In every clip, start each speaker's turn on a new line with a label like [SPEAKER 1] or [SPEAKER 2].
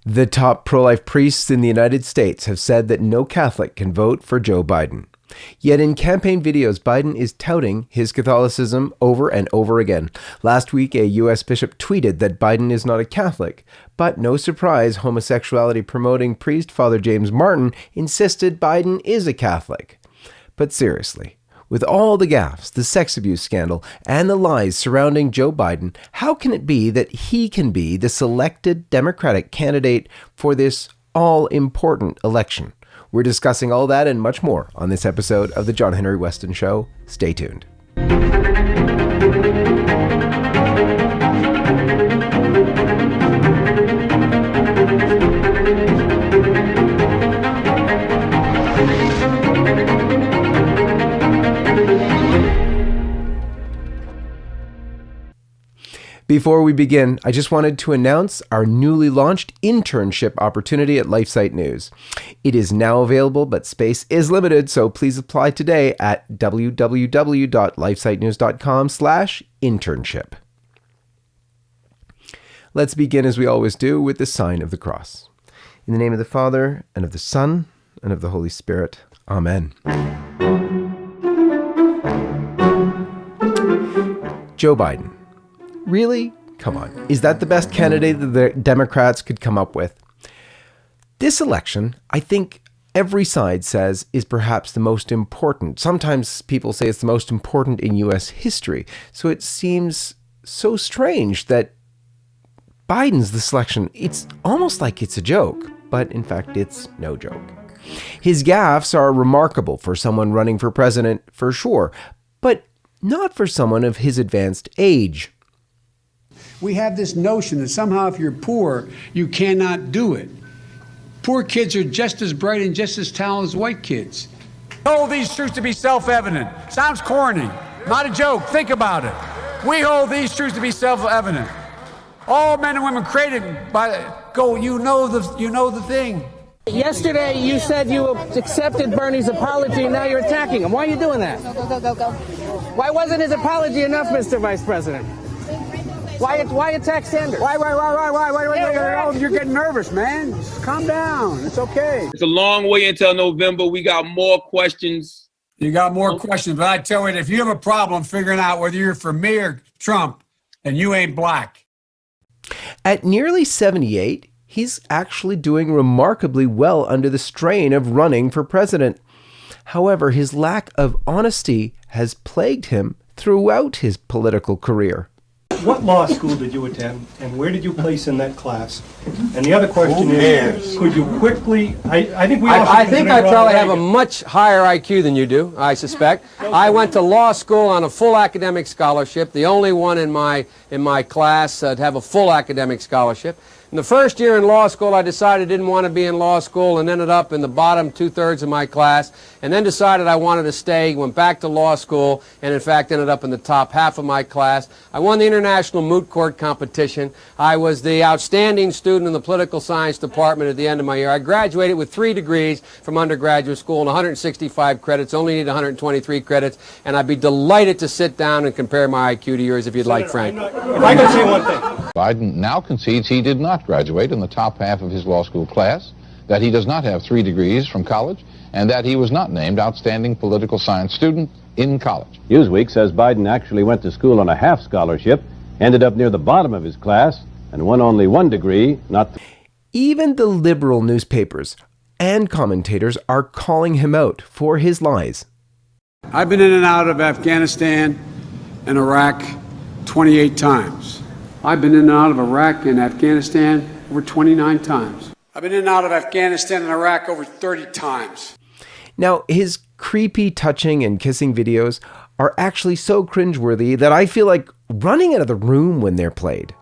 [SPEAKER 1] The top pro-life priests in the United States have said that no Catholic can vote for Joe Biden. Yet in campaign videos, Biden is touting his Catholicism over and over again. Last week, a U.S. bishop tweeted that Biden is not a Catholic. But no surprise, homosexuality-promoting priest Father James Martin insisted Biden is a Catholic. But seriously, with all the gaffes, the sex abuse scandal, and the lies surrounding Joe Biden, how can it be that he can be the selected Democratic candidate for this all-important election? We're discussing all that and much more on this episode of The John Henry Weston Show. Stay tuned. Before we begin, I just wanted to announce our newly launched internship opportunity at LifeSite News. It is now available, but space is limited, so please apply today at www.lifesitenews.com/internship. Let's begin, as we always do, with the sign of the cross. In the name of the Father, and of the Son, and of the Holy Spirit. Amen. Joe Biden. Really? Come on. Is that the best candidate that the Democrats could come up with? This election, I think every side says, is perhaps the most important. Sometimes people say it's the most important in U.S. history. So it seems so strange that Biden's the selection. It's almost like it's a joke, but in fact, it's no joke. His gaffes are remarkable for someone running for president, for sure, but not for someone of his advanced age.
[SPEAKER 2] We have this notion that somehow if you're poor, you cannot do it. Poor kids are just as bright and just as talented as white kids. Hold these truths to be self-evident. Sounds corny. Not a joke. Think about it. We hold these truths to be self-evident. All men and women created by you know the thing.
[SPEAKER 3] Yesterday you said you accepted Bernie's apology, and now you're attacking him. Why are you doing that?
[SPEAKER 4] Go.
[SPEAKER 3] Why wasn't his apology enough, Mr. Vice President? Why attack Sanders?
[SPEAKER 2] Why? You're getting nervous, man. Just calm down. It's okay.
[SPEAKER 5] It's a long way until November. We got more questions.
[SPEAKER 2] You got more questions, but I tell you, if you have a problem figuring out whether you're for me or Trump, then you ain't black.
[SPEAKER 1] At nearly 78, he's actually doing remarkably well under the strain of running for president. However, his lack of honesty has plagued him throughout his political career.
[SPEAKER 6] What law school did you attend, and where did you place in that class? And the other question is, could you quickly, I think
[SPEAKER 7] I probably have a much higher IQ than you do, I suspect. I went to law school on a full academic scholarship, the only one in my class to have a full academic scholarship. In the first year in law school, I decided I didn't want to be in law school and ended up in the bottom two-thirds of my class, and then decided I wanted to stay, went back to law school, and in fact ended up in the top half of my class. I won the International Moot Court competition. I was the outstanding student in the political science department at the end of my year. I graduated with 3 degrees from undergraduate school and 165 credits, only need 123 credits, and I'd be delighted to sit down and compare my IQ to yours if you'd like, Frank.
[SPEAKER 6] If I could say one thing.
[SPEAKER 8] Biden now concedes he did not graduate in the top half of his law school class, that he does not have 3 degrees from college, and that he was not named outstanding political science student in college.
[SPEAKER 9] Newsweek says Biden actually went to school on a half scholarship, ended up near the bottom of his class, and won only 1 degree, not...
[SPEAKER 1] Even the liberal newspapers and commentators are calling him out for his lies.
[SPEAKER 2] I've been in and out of Afghanistan and Iraq 28 times. I've been in and out of Iraq and Afghanistan over 29 times. I've been in and out of Afghanistan and Iraq over 30 times.
[SPEAKER 1] Now, his creepy touching and kissing videos are actually so cringeworthy that I feel like running out of the room when they're played.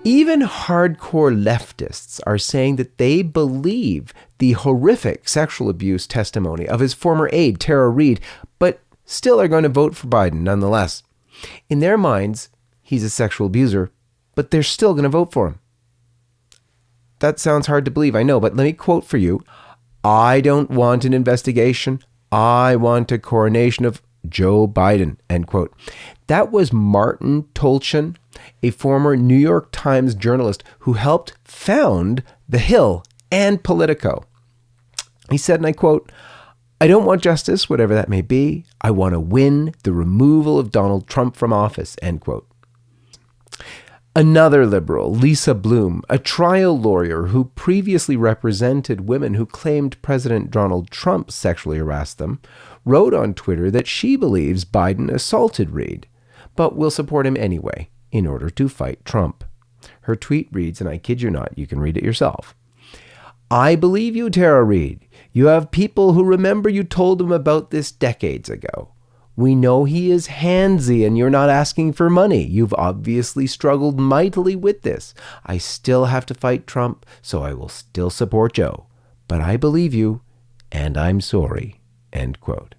[SPEAKER 1] Even hardcore leftists are saying that they believe the horrific sexual abuse testimony of his former aide, Tara Reade, but still are going to vote for Biden nonetheless. In their minds, he's a sexual abuser, but they're still going to vote for him. That sounds hard to believe, I know, but let me quote for you. "I don't want an investigation. I want a coronation of Joe Biden," end quote. That was Martin Tolchin, a former New York Times journalist who helped found The Hill and Politico. He said, and I quote, "I don't want justice, whatever that may be. I want to win the removal of Donald Trump from office," end quote. Another liberal, Lisa Bloom, a trial lawyer who previously represented women who claimed President Donald Trump sexually harassed them, wrote on Twitter that she believes Biden assaulted Reade, but will support him anyway in order to fight Trump. Her tweet reads, and I kid you not, you can read it yourself. "I believe you, Tara Reade. You have people who remember you told them about this decades ago. We know he is handsy and you're not asking for money. You've obviously struggled mightily with this. I still have to fight Trump, so I will still support Joe. But I believe you, and I'm sorry," end quote.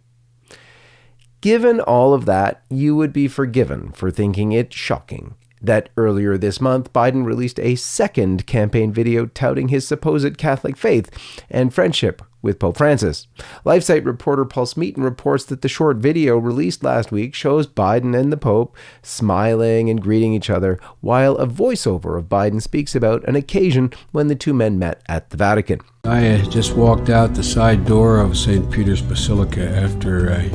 [SPEAKER 1] Given all of that, you would be forgiven for thinking it shocking that earlier this month, Biden released a second campaign video touting his supposed Catholic faith and friendship with Pope Francis. LifeSite reporter Paul Smeaton reports that the short video released last week shows Biden and the Pope smiling and greeting each other, while a voiceover of Biden speaks about an occasion when the two men met at the Vatican.
[SPEAKER 4] "I just walked out the side door of St. Peter's Basilica after a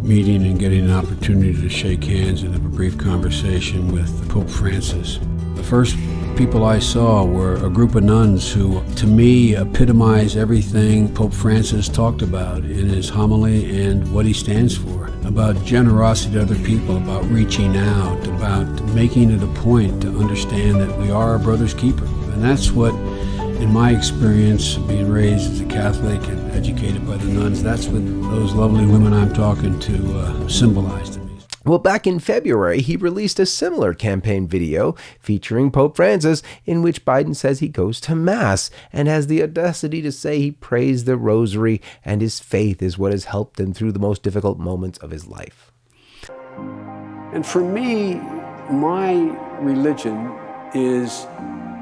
[SPEAKER 4] meeting and getting an opportunity to shake hands and have a brief conversation with Pope Francis. The first people I saw were a group of nuns who, to me, epitomize everything Pope Francis talked about in his homily and what he stands for, about generosity to other people, about reaching out, about making it a point to understand that we are our brother's keeper. And that's what, in my experience, being raised as a Catholic and educated by the nuns, that's what those lovely women I'm talking to symbolize to me.
[SPEAKER 1] Well, back in February, he released a similar campaign video featuring Pope Francis in which Biden says he goes to Mass and has the audacity to say he prays the rosary and his faith is what has helped him through the most difficult moments of his life.
[SPEAKER 2] And for me, my religion is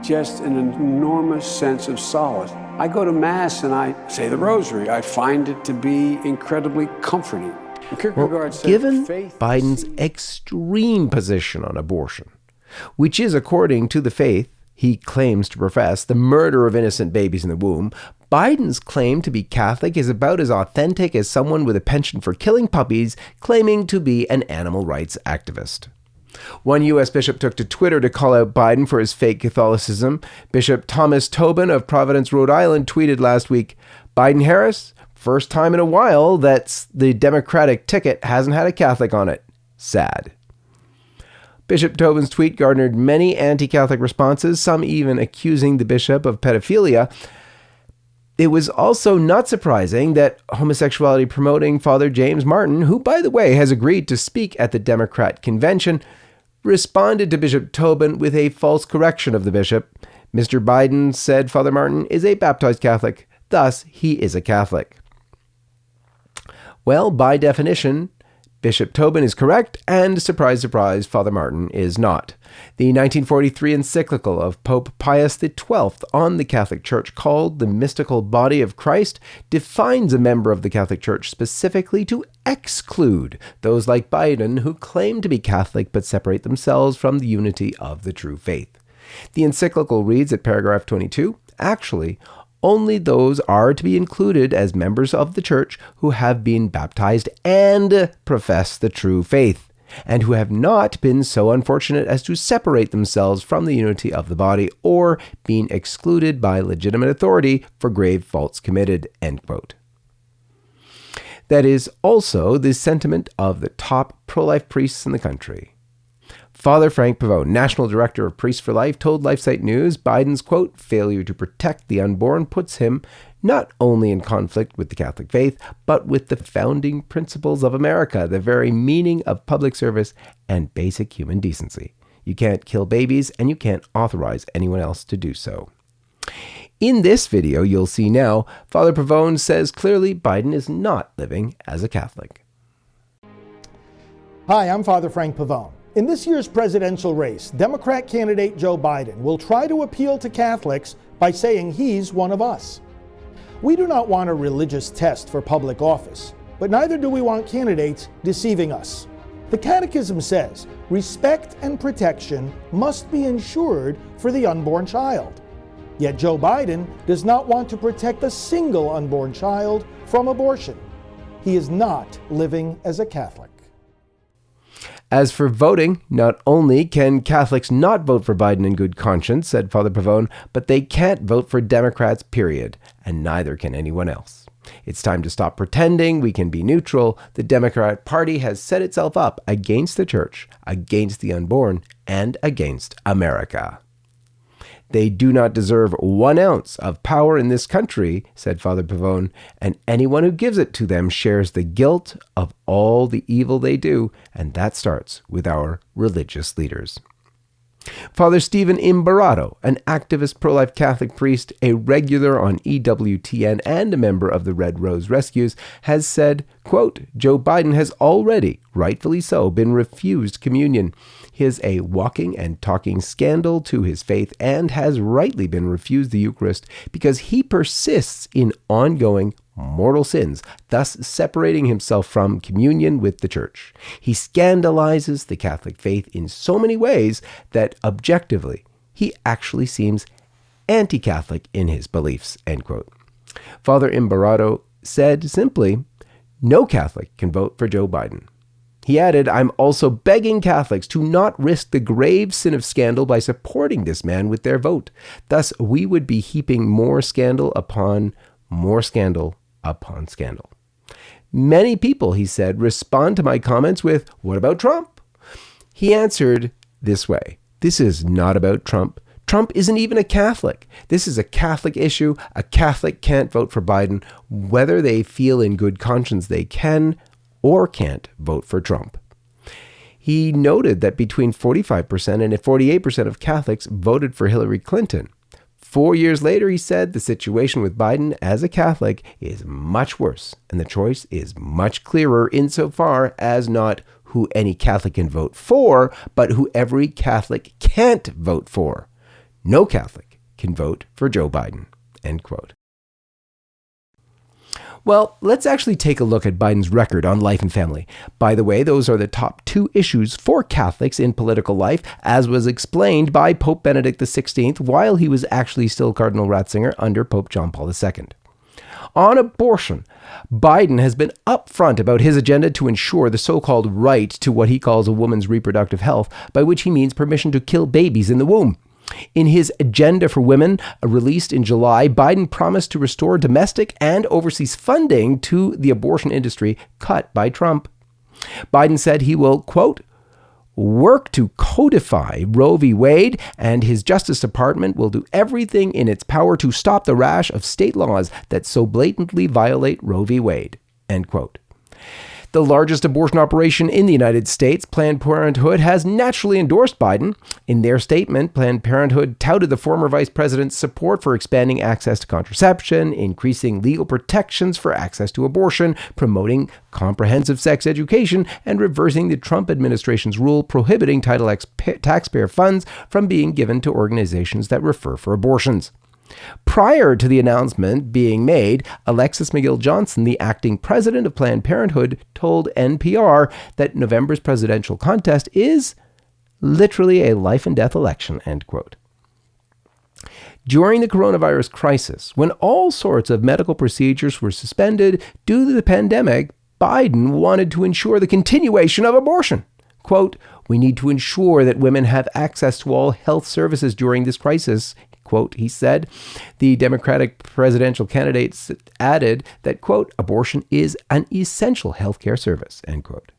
[SPEAKER 2] just an enormous sense of solace. I go to Mass and I say the rosary. I find it to be incredibly comforting.
[SPEAKER 1] Well, given Biden's extreme position on abortion, which is, according to the faith he claims to profess, the murder of innocent babies in the womb, Biden's claim to be Catholic is about as authentic as someone with a penchant for killing puppies claiming to be an animal rights activist. One U.S. bishop took to Twitter to call out Biden for his fake Catholicism. Bishop Thomas Tobin of Providence, Rhode Island, tweeted last week, "Biden-Harris, first time in a while that the Democratic ticket hasn't had a Catholic on it. Sad." Bishop Tobin's tweet garnered many anti-Catholic responses, some even accusing the bishop of pedophilia. It was also not surprising that homosexuality promoting Father James Martin, who, by the way, has agreed to speak at the Democrat convention, responded to Bishop Tobin with a false correction of the bishop. Mr. Biden said Father Martin is a baptized Catholic, thus he is a Catholic. Well, by definition, Bishop Tobin is correct, and surprise, surprise, Father Martin is not. The 1943 encyclical of Pope Pius XII on the Catholic Church, called The Mystical Body of Christ, defines a member of the Catholic Church specifically to exclude those like Biden who claim to be Catholic but separate themselves from the unity of the true faith. The encyclical reads at paragraph 22, actually, only those are to be included as members of the church who have been baptized and profess the true faith, and who have not been so unfortunate as to separate themselves from the unity of the body or been excluded by legitimate authority for grave faults committed, end quote. That is also the sentiment of the top pro-life priests in the country. Father Frankavone, National Director of Priests for Life, told LifeSite News Biden's, quote, failure to protect the unborn puts him not only in conflict with the Catholic faith, but with the founding principles of America, the very meaning of public service and basic human decency. You can't kill babies, and you can't authorize anyone else to do so. In this video you'll see now, Father Pavone says clearly Biden is not living as a Catholic.
[SPEAKER 10] Hi, I'm Father Frank Pavone. In this year's presidential race, Democrat candidate Joe Biden will try to appeal to Catholics by saying he's one of us. We do not want a religious test for public office, but neither do we want candidates deceiving us. The Catechism says respect and protection must be ensured for the unborn child. Yet Joe Biden does not want to protect a single unborn child from abortion. He is not living as a Catholic.
[SPEAKER 1] As for voting, not only can Catholics not vote for Biden in good conscience, said Father Pavone, but they can't vote for Democrats, period, and neither can anyone else. It's time to stop pretending we can be neutral. The Democrat Party has set itself up against the church, against the unborn, and against America. They do not deserve 1 ounce of power in this country, said Father Pavone, and anyone who gives it to them shares the guilt of all the evil they do, and that starts with our religious leaders. Father Stephen Imbarrato, an activist pro-life Catholic priest, a regular on EWTN and a member of the Red Rose Rescues, has said, quote, Joe Biden has already, rightfully so, been refused communion. He is a walking and talking scandal to his faith and has rightly been refused the Eucharist because he persists in ongoing mortal sins, thus separating himself from communion with the Church. He scandalizes the Catholic faith in so many ways that objectively he actually seems anti-Catholic in his beliefs, end quote. Father Imbarrato said simply, no Catholic can vote for Joe Biden. He added, I'm also begging Catholics to not risk the grave sin of scandal by supporting this man with their vote. Thus, we would be heaping more scandal upon scandal. Many people, he said, respond to my comments with, what about Trump? He answered this way, this is not about Trump. Trump isn't even a Catholic. This is a Catholic issue. A Catholic can't vote for Biden, whether they feel in good conscience they can or can't vote for Trump. He noted that between 45% and 48% of Catholics voted for Hillary Clinton. 4 years later, he said the situation with Biden as a Catholic is much worse, and the choice is much clearer insofar as not who any Catholic can vote for, but who every Catholic can't vote for. No Catholic can vote for Joe Biden, end quote. Well, let's actually take a look at Biden's record on life and family. By the way, those are the top 2 issues for Catholics in political life, as was explained by Pope Benedict XVI while he was actually still Cardinal Ratzinger under Pope John Paul II. On abortion, Biden has been upfront about his agenda to ensure the so-called right to what he calls a woman's reproductive health, by which he means permission to kill babies in the womb. In his Agenda for Women, released in July, Biden promised to restore domestic and overseas funding to the abortion industry cut by Trump. Biden said he will, quote, work to codify Roe v. Wade, and his Justice Department will do everything in its power to stop the rash of state laws that so blatantly violate Roe v. Wade, end quote. The largest abortion operation in the United States, Planned Parenthood, has naturally endorsed Biden. In their statement, Planned Parenthood touted the former vice president's support for expanding access to contraception, increasing legal protections for access to abortion, promoting comprehensive sex education, and reversing the Trump administration's rule prohibiting Title X taxpayer funds from being given to organizations that refer for abortions. Prior to the announcement being made, Alexis McGill Johnson, the acting president of Planned Parenthood, told NPR that November's presidential contest is literally a life and death election, end quote. During the coronavirus crisis, when all sorts of medical procedures were suspended due to the pandemic, Biden wanted to ensure the continuation of abortion. Quote, we need to ensure that women have access to all health services during this crisis, quote, he said. The Democratic presidential candidates added that, quote, abortion is an essential healthcare service, end quote.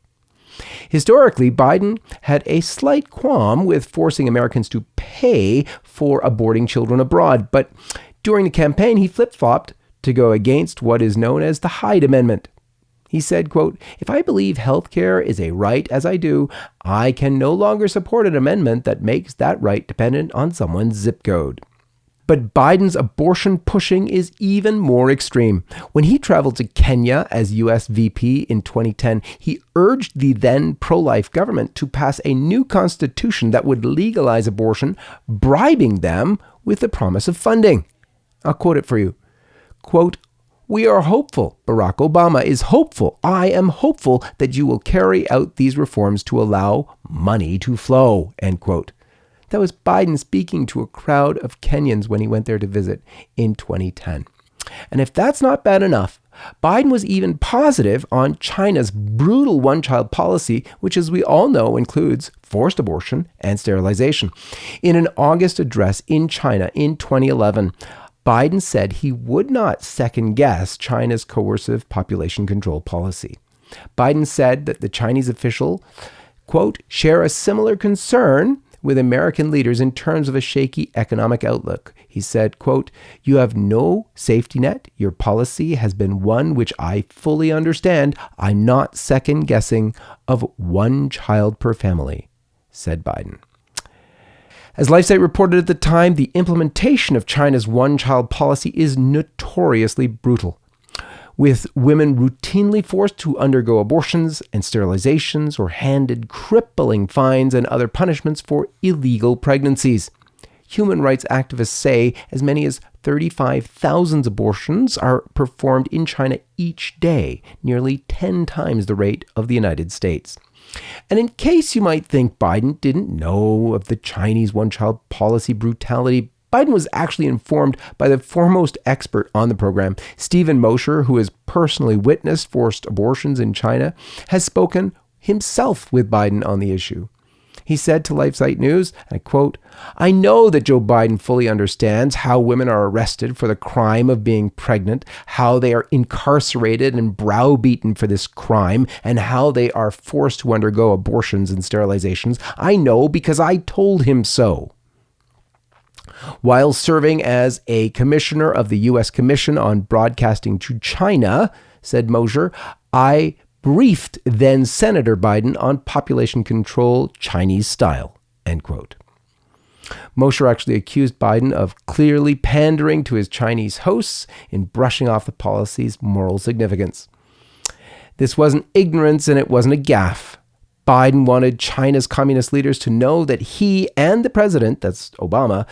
[SPEAKER 1] Historically, Biden had a slight qualm with forcing Americans to pay for aborting children abroad, but during the campaign, he flip-flopped to go against what is known as the Hyde Amendment. He said, quote, "If I believe health care is a right, as I do, I can no longer support an amendment that makes that right dependent on someone's zip code." But Biden's abortion pushing is even more extreme. When he traveled to Kenya as U.S. VP in 2010, he urged the then pro-life government to pass a new constitution that would legalize abortion, bribing them with the promise of funding. I'll quote it for you. Quote, "We are hopeful. Barack Obama is hopeful. I am hopeful that you will carry out these reforms to allow money to flow," end quote. That was Biden speaking to a crowd of Kenyans when he went there to visit in 2010. And if that's not bad enough, Biden was even positive on China's brutal one-child policy, which, as we all know, includes forced abortion and sterilization. In an August address in China in 2011, Biden said he would not second-guess China's coercive population control policy. Biden said that the Chinese official, quote, "share a similar concern with American leaders in terms of a shaky economic outlook." He said, quote, "You have no safety net. Your policy has been one which I fully understand. I'm not second guessing of one child per family," said Biden. As LifeSite reported at the time, the implementation of China's one-child policy is notoriously brutal, with women routinely forced to undergo abortions and sterilizations or handed crippling fines and other punishments for illegal pregnancies. Human rights activists say as many as 35,000 abortions are performed in China each day, nearly 10 times the rate of the United States. And in case you might think Biden didn't know of the Chinese one-child policy brutality, Biden was actually informed by the foremost expert on the program. Stephen Mosher, who has personally witnessed forced abortions in China, has spoken himself with Biden on the issue. He said to LifeSite News, and I quote, "I know that Joe Biden fully understands how women are arrested for the crime of being pregnant, how they are incarcerated and browbeaten for this crime, and how they are forced to undergo abortions and sterilizations. I know because I told him so." While serving as a commissioner of the U.S. Commission on Broadcasting to China, said Mosher, "I briefed then Senator Biden on population control Chinese style," end quote. Mosher actually accused Biden of clearly pandering to his Chinese hosts in brushing off the policy's moral significance. This wasn't ignorance and it wasn't a gaffe. Biden wanted China's communist leaders to know that he and the president, that's Obama,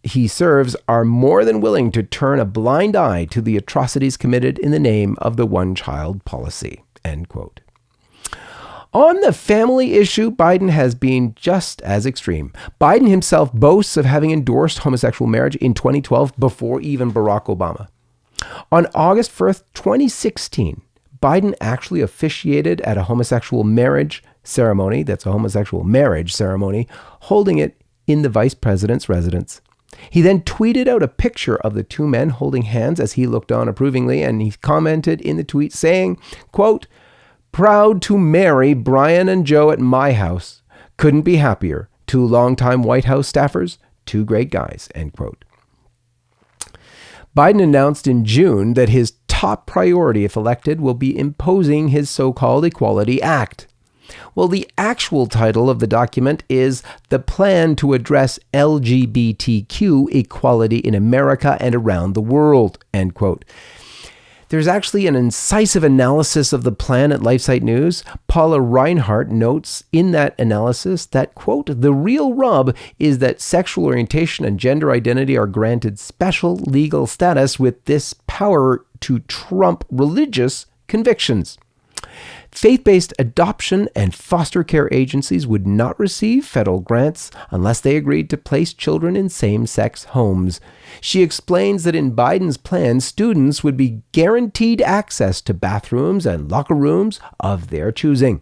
[SPEAKER 1] he serves, are more than willing to turn a blind eye to the atrocities committed in the name of the one-child policy, end quote. On the family issue, Biden has been just as extreme. Biden himself boasts of having endorsed homosexual marriage in 2012 before even Barack Obama. On August 1st, 2016, Biden actually officiated at a homosexual marriage ceremony, that's a homosexual marriage ceremony, holding it in the vice president's residence. He then tweeted out a picture of the two men holding hands as he looked on approvingly, and he commented in the tweet saying, quote, "Proud to marry Brian and Joe at my house. Couldn't be happier. Two longtime White House staffers, two great guys," end quote. Biden announced in June that his top priority, if elected, will be imposing his so-called Equality Act. Well, the actual title of the document is The Plan to Address LGBTQ Equality in America and Around the World, end quote. There's actually an incisive analysis of the plan at LifeSite News. Paula Reinhart notes in that analysis that, quote, "The real rub is that sexual orientation and gender identity are granted special legal status with this power to trump religious convictions. Faith-based adoption and foster care agencies would not receive federal grants unless they agreed to place children in same-sex homes." She explains that in Biden's plan, students would be guaranteed access to bathrooms and locker rooms of their choosing.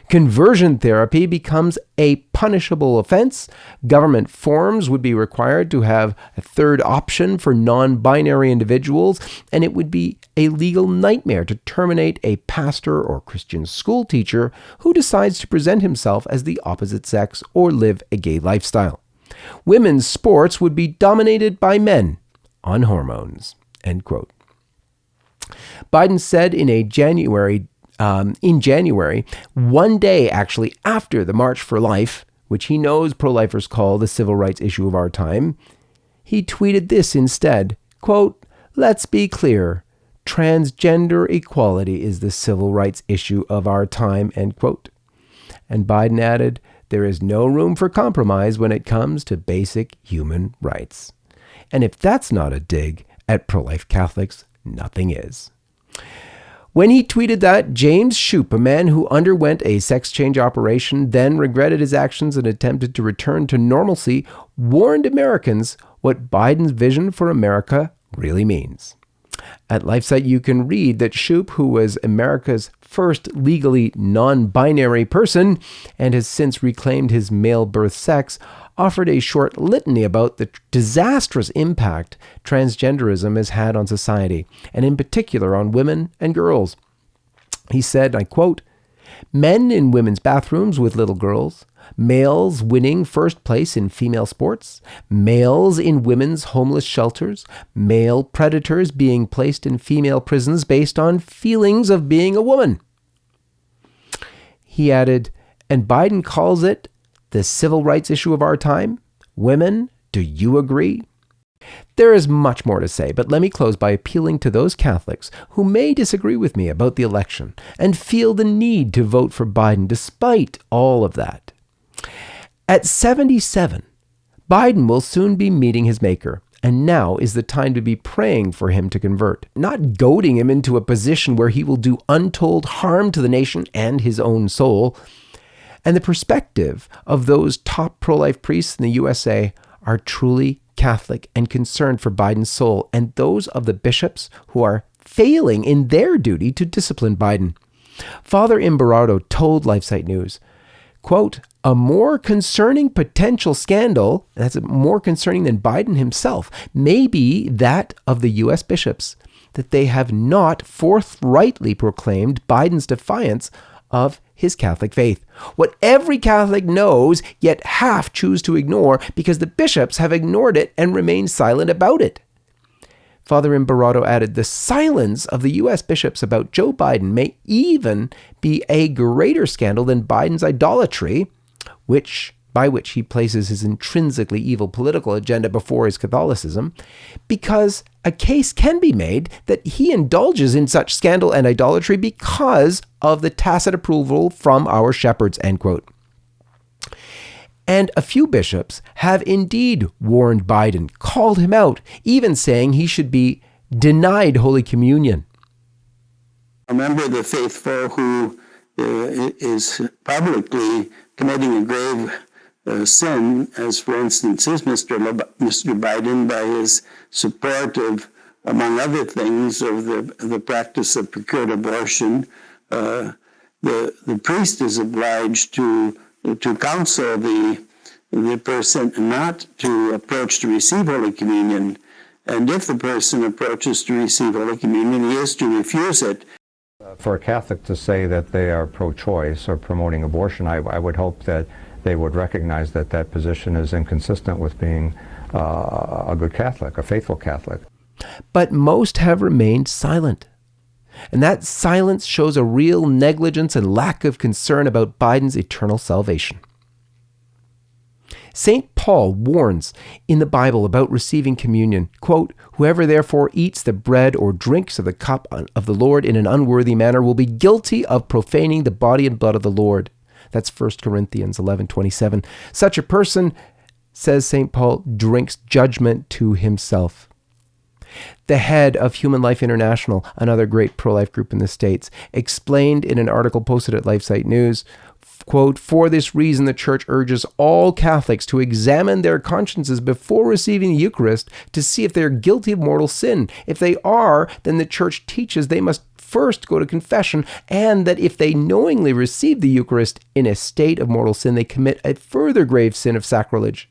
[SPEAKER 1] Conversion therapy becomes a punishable offense. Government forms would be required to have a third option for non-binary individuals, and it would be a legal nightmare to terminate a pastor or Christian school teacher who decides to present himself as the opposite sex or live a gay lifestyle. Women's sports would be dominated by men on hormones, end quote. Biden said in a January in January, one day actually after the March for Life, which he knows pro-lifers call the civil rights issue of our time, he tweeted this instead, quote, "Let's be clear, transgender equality is the civil rights issue of our time," end quote. And Biden added, "There is no room for compromise when it comes to basic human rights." And if that's not a dig at pro-life Catholics, nothing is. When he tweeted that, James Shoup, a man who underwent a sex change operation, then regretted his actions and attempted to return to normalcy, warned Americans what Biden's vision for America really means. At LifeSite, you can read that Shoup, who was America's first legally non-binary person and has since reclaimed his male birth sex, offered a short litany about the disastrous impact transgenderism has had on society, and in particular on women and girls. He said, I quote, "Men in women's bathrooms with little girls, males winning first place in female sports, males in women's homeless shelters, male predators being placed in female prisons based on feelings of being a woman." He added, and Biden calls it the civil rights issue of our time. Women, do you agree? There is much more to say, but let me close by appealing to those Catholics who may disagree with me about the election and feel the need to vote for Biden despite all of that. At 77, Biden will soon be meeting his maker, and now is the time to be praying for him to convert, not goading him into a position where he will do untold harm to the nation and his own soul. And the perspective of those top pro-life priests in the USA are truly Catholic and concerned for Biden's soul, and those of the bishops who are failing in their duty to discipline Biden. Father Imbarrato told LifeSite News, quote, "A more concerning potential scandal," that's more concerning than Biden himself, may be that of the U.S. bishops, that they have not forthrightly proclaimed Biden's defiance of his Catholic faith. What every Catholic knows, yet half choose to ignore because the bishops have ignored it and remained silent about it. Father Imbarrato added, the silence of the U.S. bishops about Joe Biden may even be a greater scandal than Biden's idolatry, by which he places his intrinsically evil political agenda before his Catholicism, because a case can be made that he indulges in such scandal and idolatry because of the tacit approval from our shepherds, end quote. And a few bishops have indeed warned Biden, called him out, even saying he should be denied Holy Communion.
[SPEAKER 11] A member of the faithful who is publicly committing a grave sin, as for instance is Mr. Biden, by his support of, among other things, of the practice of procured abortion, the priest is obliged to counsel the person not to approach to receive Holy Communion. And if the person approaches to receive Holy Communion, he is to refuse it.
[SPEAKER 12] For a Catholic to say that they are pro-choice or promoting abortion, I would hope that they would recognize that that position is inconsistent with being a good Catholic, a faithful Catholic.
[SPEAKER 1] But most have remained silent. And that silence shows a real negligence and lack of concern about Biden's eternal salvation. St. Paul warns in the Bible about receiving communion, quote, "Whoever therefore eats the bread or drinks of the cup of the Lord in an unworthy manner will be guilty of profaning the body and blood of the Lord." That's 1 Corinthians 11:27. Such a person, says St. Paul, drinks judgment to himself. The head of Human Life International, another great pro-life group in the States, explained in an article posted at LifeSite News, quote, "For this reason, the Church urges all Catholics to examine their consciences before receiving the Eucharist to see if they are guilty of mortal sin. If they are, then the Church teaches they must first go to confession, and that if they knowingly receive the Eucharist in a state of mortal sin, they commit a further grave sin of sacrilege.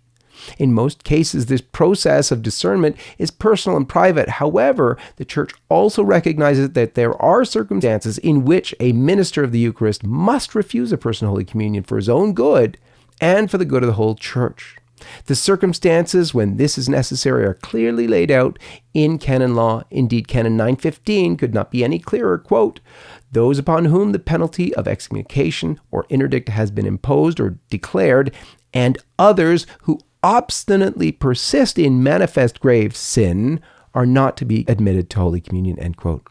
[SPEAKER 1] In most cases, this process of discernment is personal and private. However, the Church also recognizes that there are circumstances in which a minister of the Eucharist must refuse a person Holy Communion for his own good and for the good of the whole Church. The circumstances when this is necessary are clearly laid out in canon law. Indeed, Canon 915 could not be any clearer. Quote, those upon whom the penalty of excommunication or interdict has been imposed or declared, and others who obstinately persist in manifest grave sin are not to be admitted to Holy Communion, end quote.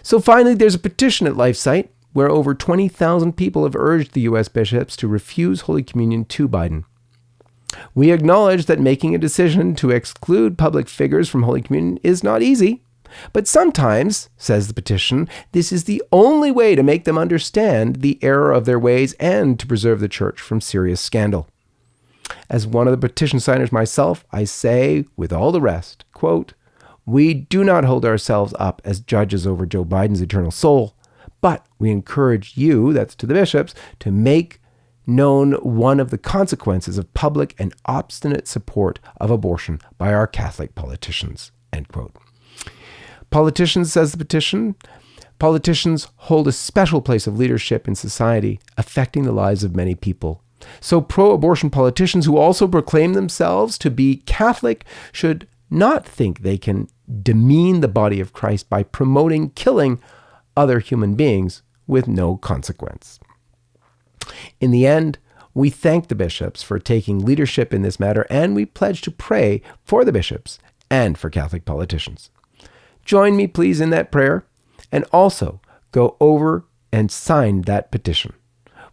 [SPEAKER 1] So finally, there's a petition at LifeSite where over 20,000 people have urged the U.S. bishops to refuse Holy Communion to Biden. We acknowledge that making a decision to exclude public figures from Holy Communion is not easy, but sometimes, says the petition, this is the only way to make them understand the error of their ways and to preserve the Church from serious scandal. As one of the petition signers myself, I say, with all the rest, quote, we do not hold ourselves up as judges over Joe Biden's eternal soul, but we encourage you, that's to the bishops, to make known one of the consequences of public and obstinate support of abortion by our Catholic politicians, end quote. Politicians, says the petition, politicians hold a special place of leadership in society, affecting the lives of many people. So pro-abortion politicians who also proclaim themselves to be Catholic should not think they can demean the body of Christ by promoting killing other human beings with no consequence. In the end, we thank the bishops for taking leadership in this matter, and we pledge to pray for the bishops and for Catholic politicians. Join me, please, in that prayer, and also go over and sign that petition.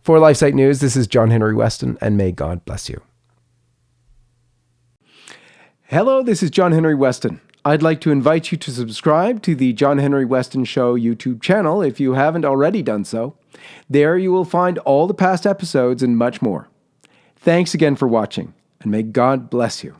[SPEAKER 1] For LifeSite News, this is John Henry Weston, and may God bless you. Hello, this is John Henry Weston. I'd like to invite you to subscribe to the John Henry Weston Show YouTube channel if you haven't already done so. There you will find all the past episodes and much more. Thanks again for watching, and may God bless you.